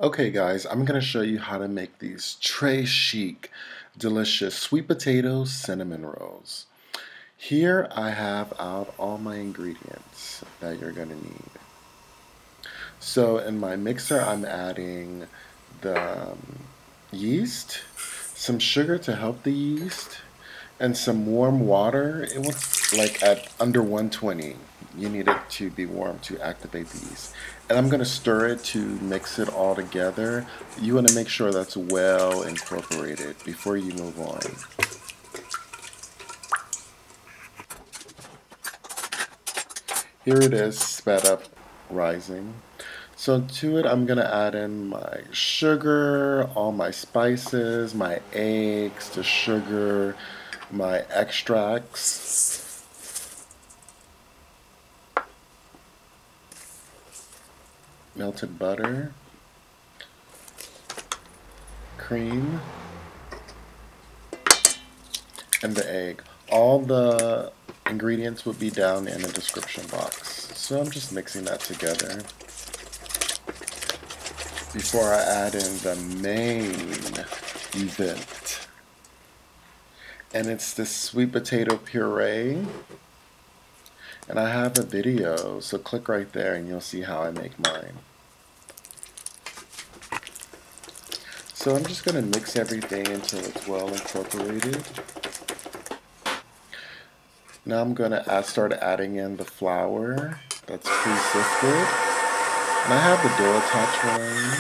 Okay guys, I'm going to show you how to make these tray chic, delicious sweet potato cinnamon rolls. Here I have out all my ingredients that you're going to need. So in my mixer I'm adding the yeast, some sugar to help the yeast, and some warm water. It wants like at under 120. You need it to be warm to activate the yeast. And I'm going to stir it to mix it all together. You want to make sure that's well incorporated before you move on. Here it is, sped up, rising. So to it, I'm going to add in my sugar, all my spices, my eggs, the sugar, my extracts, melted butter, cream, and the egg. All the ingredients will be down in the description box. So I'm just mixing that together before I add in the main event. And it's this sweet potato puree. And I have a video, so click right there and you'll see how I make mine. So I'm just going to mix everything until it's well incorporated. Now I'm going to start adding in the flour that's pre-sifted. And I have the dough attached one.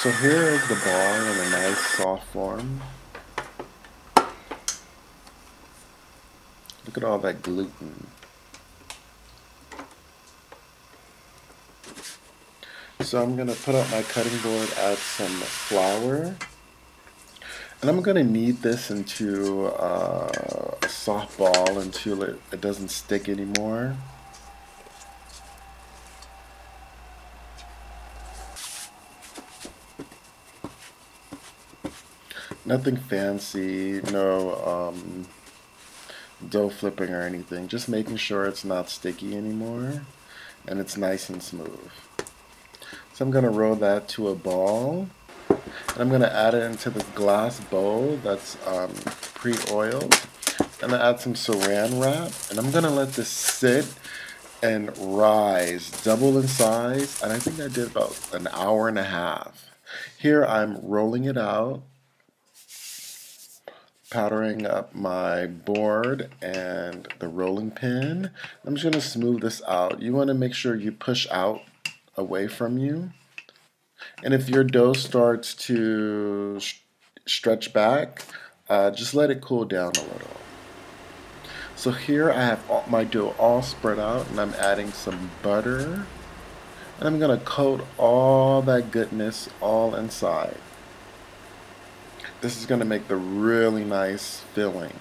So here is the ball in a nice soft form. Look at all that gluten. So I'm going to put up my cutting board, add some flour, and I'm going to knead this into a soft ball until it doesn't stick anymore. Nothing fancy, no dough flipping or anything, just making sure it's not sticky anymore and it's nice and smooth. So I'm going to roll that to a ball, and I'm going to add it into this glass bowl that's pre-oiled, and I add some saran wrap, and I'm going to let this sit and rise, double in size, and I think I did about an hour and a half. Here I'm rolling it out, powdering up my board and the rolling pin. I'm just going to smooth this out. You want to make sure you push out away from you. And if your dough starts to stretch back, just let it cool down a little. So here I have my dough all spread out, and I'm adding some butter. And I'm going to coat all that goodness all inside. This is going to make the really nice filling.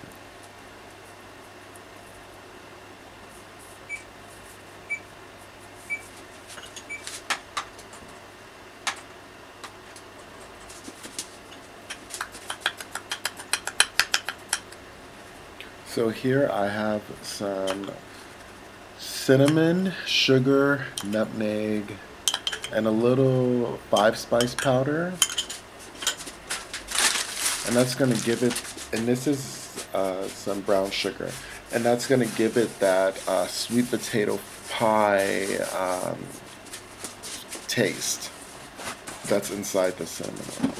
So here I have some cinnamon, sugar, nutmeg, and a little 5-spice powder. And that's going to give it, and this is some brown sugar, and that's going to give it that sweet potato pie taste that's inside the cinnamon roll.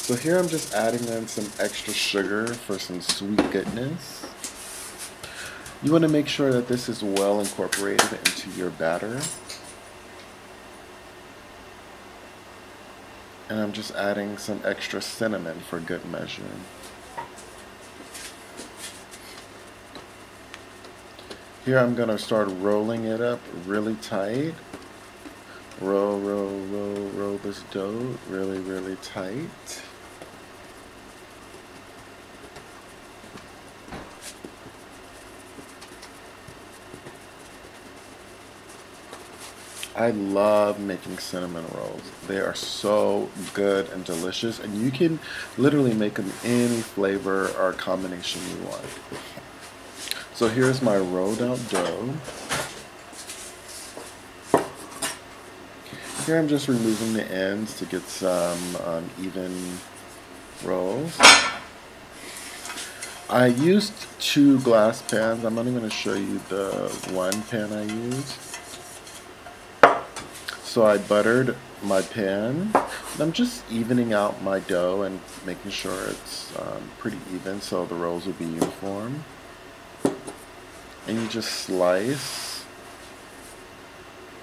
So here I'm just adding in some extra sugar for some sweet goodness. You want to make sure that this is well incorporated into your batter. And I'm just adding some extra cinnamon for good measure. Here I'm going to start rolling it up really tight. Roll, roll, roll, roll this dough really, really tight. I love making cinnamon rolls. They are so good and delicious, and you can literally make them any flavor or combination you want. So here's my rolled out dough. Here I'm just removing the ends to get some even rolls. I used 2 glass pans. I'm only going to show you the one pan I used. So I buttered my pan. I'm just evening out my dough and making sure it's pretty even so the rolls will be uniform. And you just slice.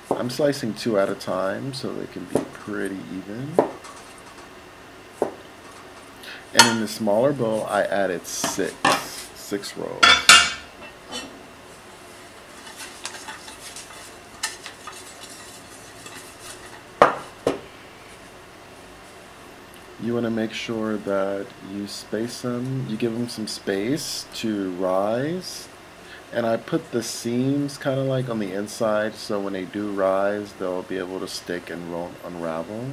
I'm slicing 2 at a time so they can be pretty even. And in the smaller bowl, I added 6 rolls. You want to make sure that you space them, you give them some space to rise. And I put the seams kind of like on the inside so when they do rise, they'll be able to stick and won't unravel.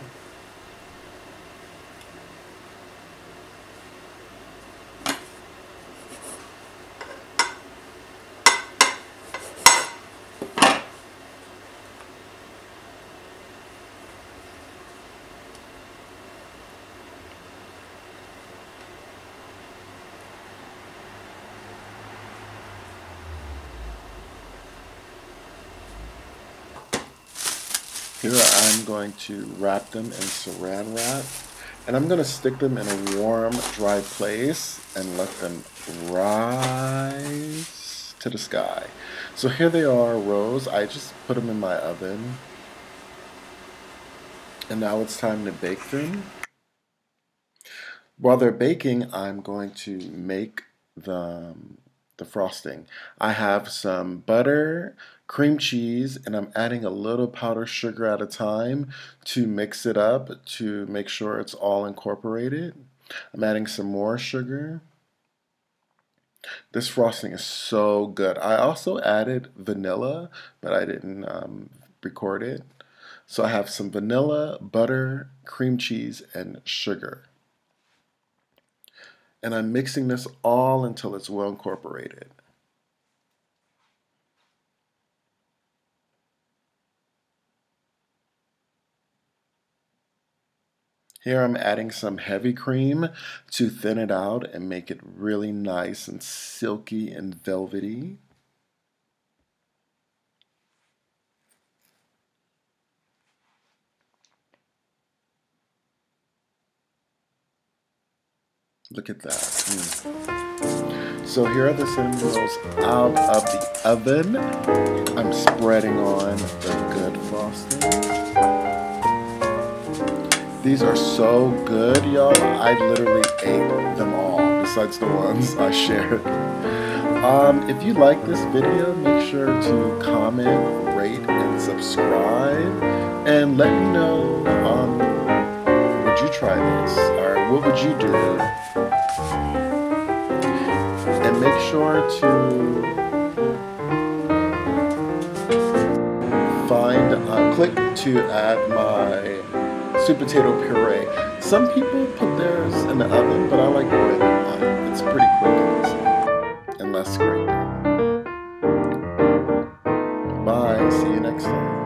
Here I'm going to wrap them in saran wrap, and I'm going to stick them in a warm, dry place and let them rise to the sky. So here they are, rows. I just put them in my oven, and now it's time to bake them. While they're baking, I'm going to make the frosting. I have some butter, cream cheese, and I'm adding a little powdered sugar at a time to mix it up to make sure it's all incorporated. I'm adding some more sugar. This frosting is so good. I also added vanilla, but I didn't record it. So I have some vanilla, butter, cream cheese, and sugar. And I'm mixing this all until it's well incorporated. Here I'm adding some heavy cream to thin it out and make it really nice and silky and velvety. Look at that. So here are the cinnamon rolls out of the oven. I'm spreading on the good frosting. These are so good, y'all. I literally ate them all, besides the ones I shared. If you like this video, make sure to comment, rate, and subscribe. And let me know, would you try this? Or what would you do? And make sure to click to add my sweet potato puree. Some people put theirs in the oven, but I like boiling mine. It's pretty quick and easy, and less scraping. Bye, see you next time.